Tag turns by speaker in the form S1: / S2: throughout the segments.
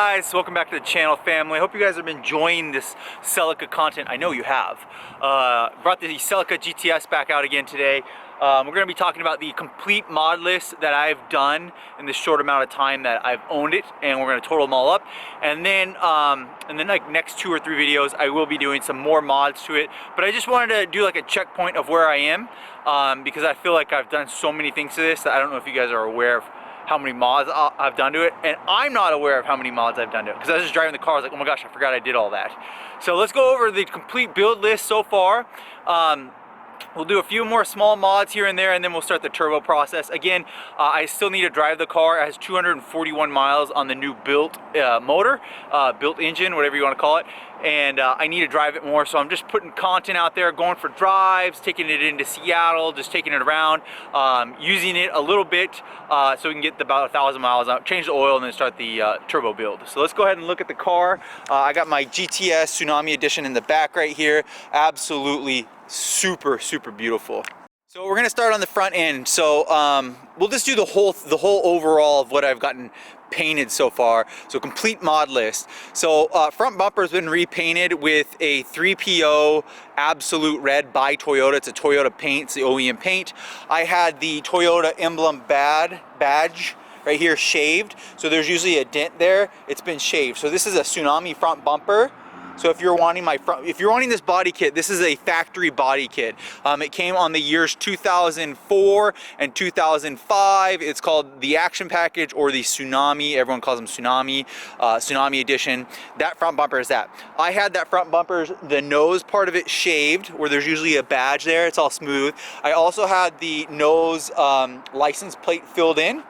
S1: guys, welcome back to the channel, family. I hope you guys have been enjoying this Celica content. I know you have. Brought the Celica GTS back out again today. We're going to be talking about the complete mod list that I've done in this short amount of time that I've owned it, and we're going to total them all up. And then like next 2 or 3 videos, I will be doing some more mods to it. But I just wanted to do like a checkpoint of where I am, because I feel like I've done so many things to this that I don't know if you guys are aware of how many mods I've done to it, and I'm not aware of how many mods I've done to it because I was just driving the car. I was like, oh my gosh, I forgot I did all that. So let's go over the complete build list so far. We'll do a few more small mods here and there, and then we'll start the turbo process. Again, I still need to drive the car. It has 241 miles on the new built motor, built engine, whatever you want to call it. And I need to drive it more, so I'm just putting content out there, going for drives, taking it into Seattle, just taking it around, using it a little bit so we can get about 1,000 miles out, change the oil, and then start the turbo build. So let's go ahead and look at the car. I got my GTS Tsunami Edition in the back right here. Absolutely super beautiful. So we're gonna start on the front end. So we'll just do the whole overall of what I've gotten painted so far. So complete mod list. So front bumper has been repainted with a 3PO absolute red by Toyota. It's a Toyota paint, it's the OEM paint. I had the Toyota emblem badge right here shaved. So there's usually a dent there. It's been shaved. So this is a Tsunami front bumper. So if you're wanting this body kit, this is a factory body kit. It came on the years 2004 and 2005. It's called the Action Package or the Tsunami. Everyone calls them Tsunami, Tsunami Edition. That front bumper is that. I had that front bumper, the nose part of it shaved, where there's usually a badge there. It's all smooth. I also had the nose license plate filled in.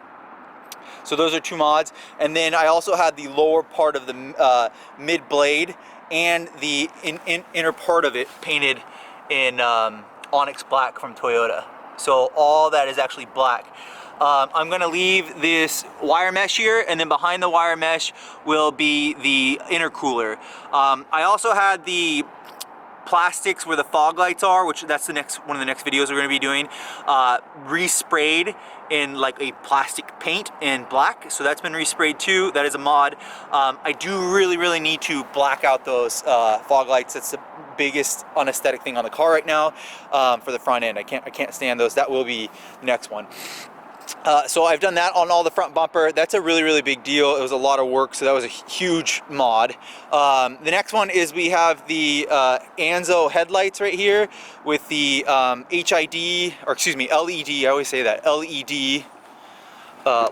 S1: So those are 2 mods. And then I also had the lower part of the mid blade and the inner part of it painted in onyx black from Toyota. So all that is actually black. I'm gonna leave this wire mesh here, and then behind the wire mesh will be the intercooler. I also had the plastics where the fog lights are, which that's the one of the next videos we're going to be doing, resprayed in like a plastic paint in black. So that's been resprayed too. That is a mod. I do really need to black out those fog lights. That's the biggest unaesthetic thing on the car right now, for the front end. I can't stand those. That will be the next one. So I've done that on all the front bumper. That's a really big deal. It was a lot of work, so that was a huge mod. The next one is we have the Anzo headlights right here with the HID, or excuse me, LED. I always say that, LED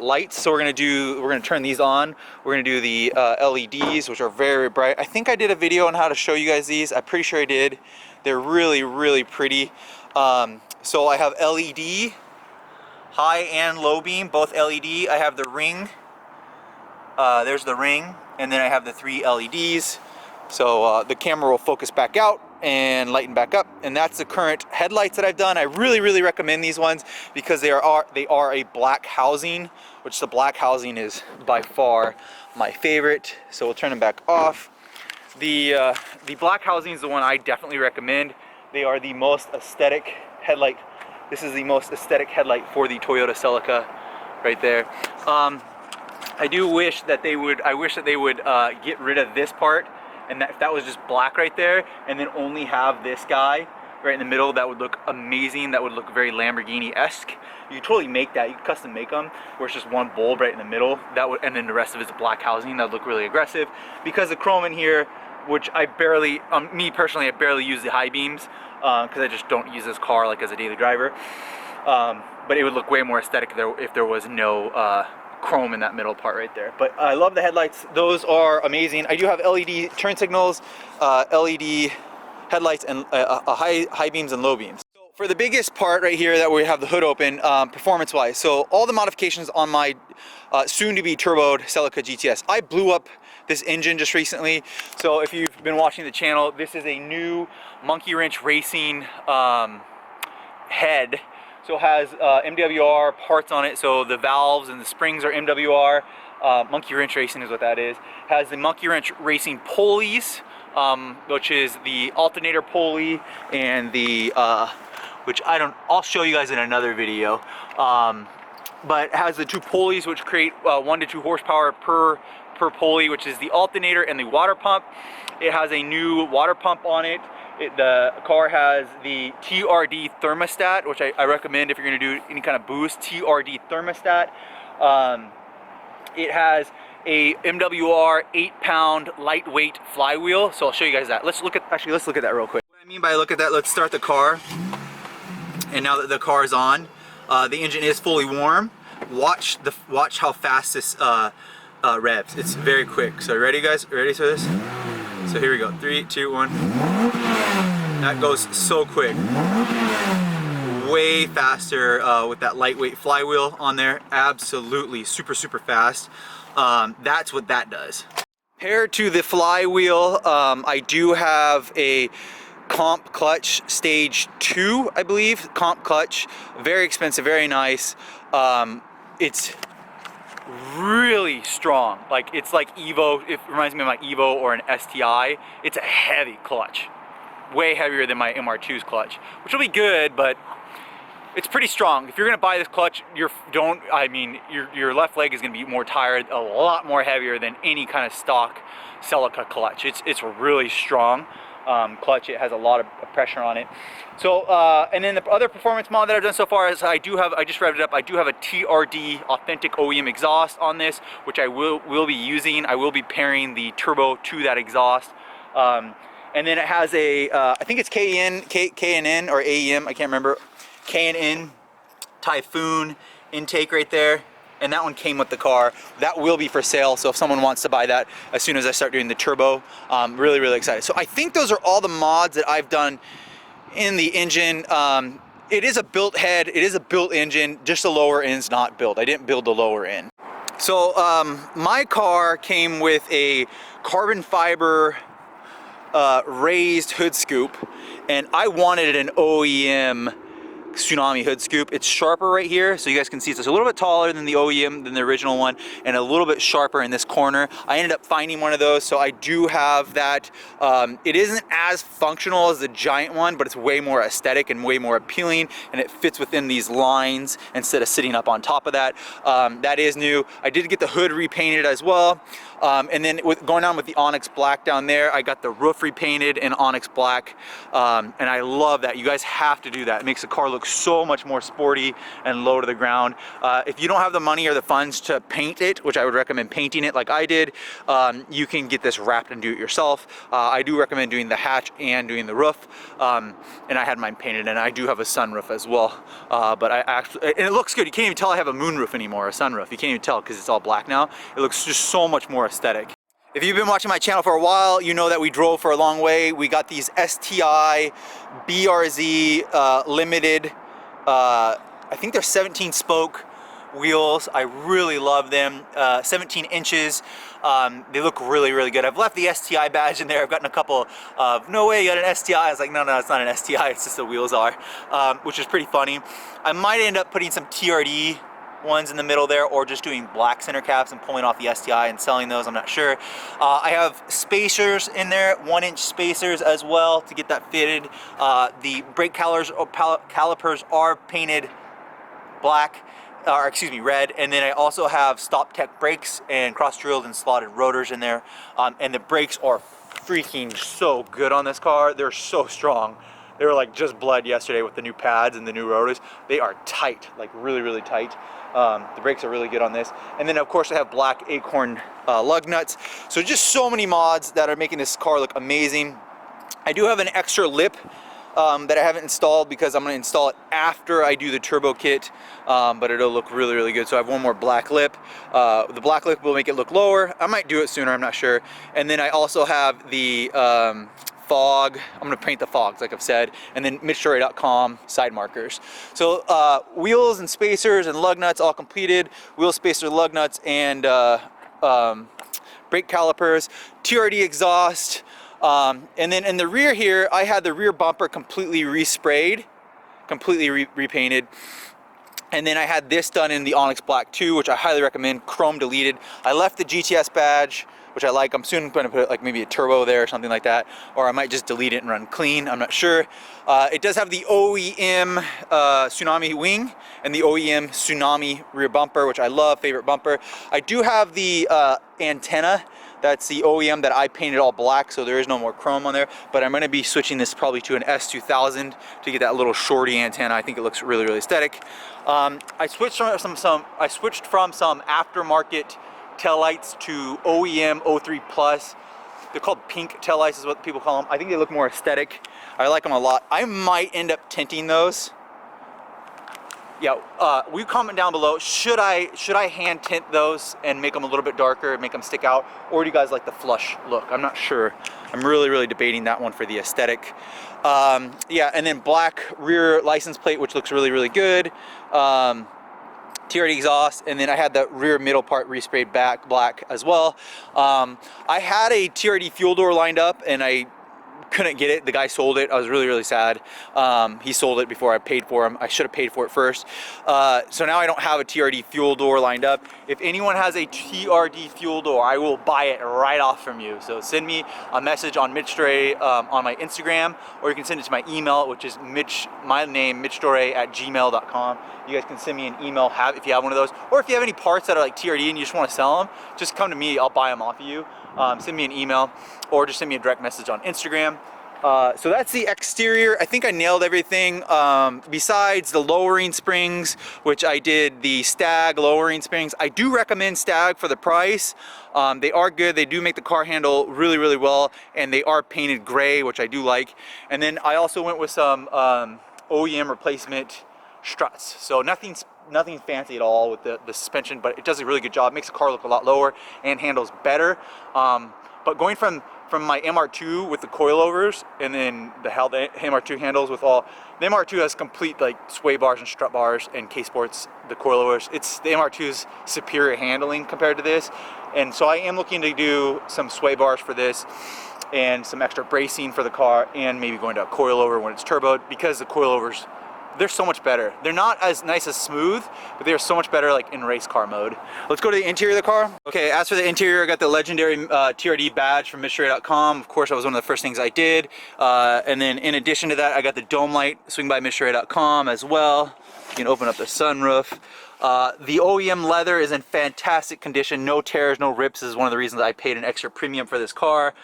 S1: lights. So we're gonna turn these on. We're gonna do the LEDs, which are very bright. I think I did a video on how to show you guys these. I'm pretty sure I did. They're really pretty. So I have LED. High and low beam, both LED. I have the ring. There's the ring, and then I have the 3 LEDs. So the camera will focus back out and lighten back up, and that's the current headlights that I've done. I really recommend these ones because they are a black housing, which the black housing is by far my favorite. So we'll turn them back off. The black housing is the one I definitely recommend. They are the most aesthetic headlight. This is the most aesthetic headlight for the Toyota Celica right there. I wish that they would get rid of this part, and that if that was just black right there, and then only have this guy right in the middle, that would look amazing. That would look very Lamborghini-esque. You could totally make that. You could custom make them where it's just one bulb right in the middle. That would, and then the rest of it's black housing. That would look really aggressive. Because the chrome in here, which I barely, me personally, I barely use the high beams. Because I just don't use this car like as a daily driver, but it would look way more aesthetic if there was no chrome in that middle part right there. But I love the headlights. Those are amazing. I do have LED turn signals, LED headlights, and high beams and low beams. So for the biggest part right here that we have the hood open, performance wise, so all the modifications on my soon to be turboed Celica GTS. I blew up this engine just recently. So if you've been watching the channel, this is a new Monkey Wrench Racing head. So it has MWR parts on it. So the valves and the springs are MWR. Monkey Wrench Racing is what that is. Has the Monkey Wrench Racing pulleys, which is the alternator pulley and the which I'll show you guys in another video. But it has the 2 pulleys which create 1 to 2 horsepower per per pulley, which is the alternator and the water pump. It has a new water pump on it. The car has the TRD thermostat, which I recommend if you're going to do any kind of boost. TRD thermostat. It has a MWR 8-pound lightweight flywheel. So I'll show you guys that. Let's look at that real quick. What I mean by look at that, let's start the car. And now that the car is on, the engine is fully warm. Watch how fast this revs. It's very quick. So ready, guys? Ready for this? So here we go. 3, 2, 1. That goes so quick. Way faster with that lightweight flywheel on there. Absolutely super fast. That's what that does. Paired to the flywheel, I do have a comp clutch stage 2, I believe. Comp clutch, very expensive, very nice. It's really strong. Like, it's like Evo. It reminds me of my Evo or an STI. It's a heavy clutch, way heavier than my MR2's clutch, which will be good, but it's pretty strong. If you're gonna buy this clutch, your left leg is gonna be more tired, a lot more heavier than any kind of stock Celica clutch. It's really strong clutch. It has a lot of pressure on it. So and then the other performance mod that I've done so far is I just revved it up. I do have a TRD authentic OEM exhaust on this, which I will be using. I will be pairing the turbo to that exhaust. And then it has a I think it's K&N or AEM, I can't remember. K&N Typhoon intake right there, and that one came with the car. That will be for sale, so if someone wants to buy that as soon as I start doing the turbo, really excited. So I think those are all the mods that I've done in the engine. It is a built head, it is a built engine, just the lower end's not built. I didn't build the lower end. So my car came with a carbon fiber raised hood scoop, and I wanted an OEM Tsunami hood scoop. It's sharper right here, so you guys can see it's a little bit taller than the OEM, than the original one, and a little bit sharper in this corner. I ended up finding one of those, so I do have that. It isn't as functional as the giant one, but it's way more aesthetic and way more appealing, and it fits within these lines instead of sitting up on top of that. That is new. I did get the hood repainted as well. And then going on with the Onyx Black down there, I got the roof repainted in Onyx Black, and I love that. You guys have to do that. It makes the car look so much more sporty and low to the ground. If you don't have the money or the funds to paint it, which I would recommend painting it like I did, you can get this wrapped and do it yourself. I do recommend doing the hatch and doing the roof, and I had mine painted, and I do have a sunroof as well. But I actually, and it looks good. You can't even tell I have a moonroof anymore, a sunroof. You can't even tell because it's all black now. It looks just so much more aesthetic. If you've been watching my channel for a while, you know that we drove for a long way. We got these STI BRZ limited, I think they're 17 spoke wheels. I really love them. 17 inches. They look really good. I've left the STI badge in there. I've gotten a couple of, no way you got an STI. I was like, no, it's not an STI, it's just the wheels are, which is pretty funny. I might end up putting some TRD ones in the middle there, or just doing black center caps and pulling off the STI and selling those. I'm not sure. I have spacers in there, 1-inch spacers as well to get that fitted. The brake calipers are painted black, or excuse me, red, and then I also have Stop Tech brakes and cross drilled and slotted rotors in there, and the brakes are freaking so good on this car. They're so strong. They were like just bled yesterday with the new pads and the new rotors. They are tight, like really tight. The brakes are really good on this. And then of course I have black Acorn lug nuts. So just so many mods that are making this car look amazing. I do have an extra lip that I haven't installed because I'm going to install it after I do the turbo kit, but it'll look really good. So I have one more black lip. The black lip will make it look lower. I might do it sooner, I'm not sure. And then I also have the fog. I'm going to paint the fogs like I've said, and then MitchDore.com side markers. So wheels and spacers and lug nuts all completed. Wheel spacer, lug nuts, and brake calipers, TRD exhaust, and then in the rear here I had the rear bumper completely resprayed, completely repainted. And then I had this done in the Onyx Black too, which I highly recommend, chrome deleted. I left the GTS badge, which I like. I'm soon going to put like maybe a turbo there or something like that, or I might just delete it and run clean. I'm not sure. It does have the OEM Tsunami wing and the OEM Tsunami rear bumper, which I love, favorite bumper. I do have the antenna. That's the OEM that I painted all black, so there is no more chrome on there. But I'm going to be switching this probably to an S2000 to get that little shorty antenna. I think it looks really, really aesthetic. I switched from some aftermarket tail lights to OEM 03 Plus. They're called pink tail lights, is what people call them. I think they look more aesthetic. I like them a lot. I might end up tinting those. Yeah, we comment down below, should I hand tint those and make them a little bit darker, make them stick out, or do you guys like the flush look? I'm not sure. I'm really debating that one for the aesthetic. Yeah, and then black rear license plate, which looks really good. TRD exhaust, and then I had the rear middle part resprayed back black as well. I had a TRD fuel door lined up and I couldn't get it. The guy sold it. I was really sad. He sold it before I paid for him. I should have paid for it first. So now I don't have a TRD fuel door lined up. If anyone has a TRD fuel door, I will buy it right off from you. So send me a message on Mitch Dore on my Instagram, or you can send it to my email, which is my name, mitchdore@gmail.com. You guys can send me an email if you have one of those, or if you have any parts that are like TRD and you just want to sell them, just come to me. I'll buy them off of you. Send me an email or just send me a direct message on Instagram. So that's the exterior. I think I nailed everything besides the lowering springs, which I did the Stag lowering springs. I do recommend Stag for the price. They are good. They do make the car handle really well, and they are painted gray, which I do like. And then I also went with some OEM replacement struts. So nothing fancy at all with the suspension, but it does a really good job. It makes the car look a lot lower and handles better. But going from my MR2 with the coilovers, and then how the MR2 handles with all, the MR2 has complete like sway bars and strut bars and K-Sports, the coilovers. It's the MR2's superior handling compared to this. And so I am looking to do some sway bars for this and some extra bracing for the car, and maybe going to a coilover when it's turboed, because the coilovers, they're so much better. They're not as nice as smooth, but they're so much better like in race car mode. Let's go to the interior of the car. Okay, as for the interior, I got the legendary TRD badge from MitchDore.com. Of course, that was one of the first things I did. And then in addition to that, I got the dome light, swing by MitchDore.com as well. You can open up the sunroof. The OEM leather is in fantastic condition. No tears, no rips. This is one of the reasons I paid an extra premium for this car.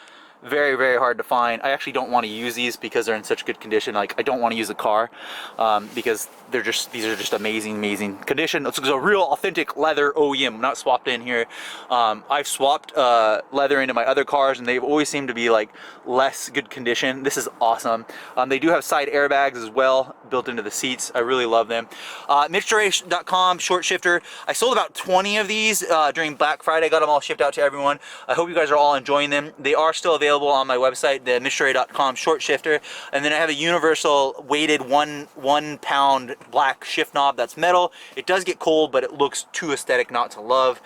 S1: Very hard to find. I actually don't want to use these because they're in such good condition. Like, I don't want to use the car because these are just amazing condition. It's a real authentic leather OEM, not swapped in here. I've swapped leather into my other cars and they've always seemed to be like less good condition. This is awesome. They do have side airbags as well built into the seats. I really love them. MitchDore.com short shifter. I sold about 20 of these during Black Friday. I got them all shipped out to everyone. I hope you guys are all enjoying them. They are still available on my website, the MitchDore.com short shifter. And then I have a universal weighted one pound black shift knob that's metal. It does get cold, but it looks too aesthetic not to love.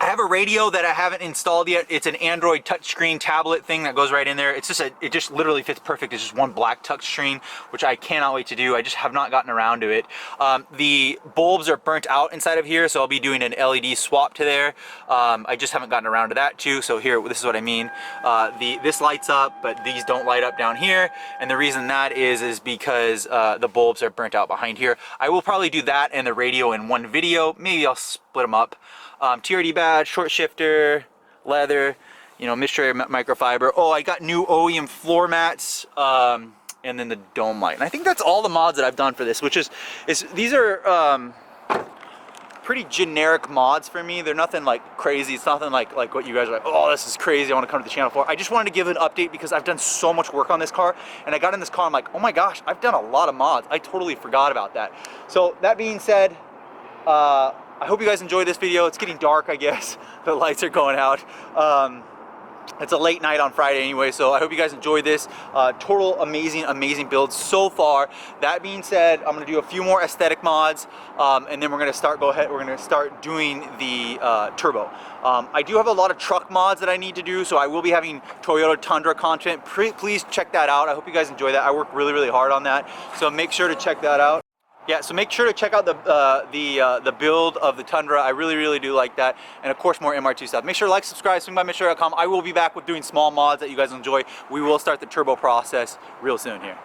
S1: I have a radio that I haven't installed yet. It's an Android touchscreen tablet thing that goes right in there. It's just it just literally fits perfect. It's just one black touchscreen, which I cannot wait to do. I just have not gotten around to it. The bulbs are burnt out inside of here, so I'll be doing an LED swap to there. I just haven't gotten around to that too. So here, this is what I mean. This lights up, but these don't light up down here. And the reason that is because the bulbs are burnt out behind here. I will probably do that and the radio in one video. Maybe I'll split them up. TRD badge, short shifter, leather, you know, Mitch Dore microfiber. Oh, I got new OEM floor mats, and then the dome light. And I think that's all the mods that I've done for this, which these are pretty generic mods for me. They're nothing like crazy. It's nothing like what you guys are like, oh, this is crazy, I want to come to the channel for. I just wanted to give an update because I've done so much work on this car, and I got in this car, I'm like, oh my gosh, I've done a lot of mods. I totally forgot about that. So that being said, I hope you guys enjoyed this video. It's getting dark, I guess. The lights are going out. It's a late night on Friday anyway, so I hope you guys enjoyed this. Total amazing build so far. That being said, I'm gonna do a few more aesthetic mods, and then we're gonna start doing the turbo. I do have a lot of truck mods that I need to do, so I will be having Toyota Tundra content. Please check that out. I hope you guys enjoy that. I work really hard on that, so make sure to check that out. Yeah, so make sure to check out the build of the Tundra. I really do like that, and of course more MR2 stuff. Make sure to like, subscribe, swing by MitSubISHI.com. I will be back with doing small mods that you guys enjoy. We will start the turbo process real soon here.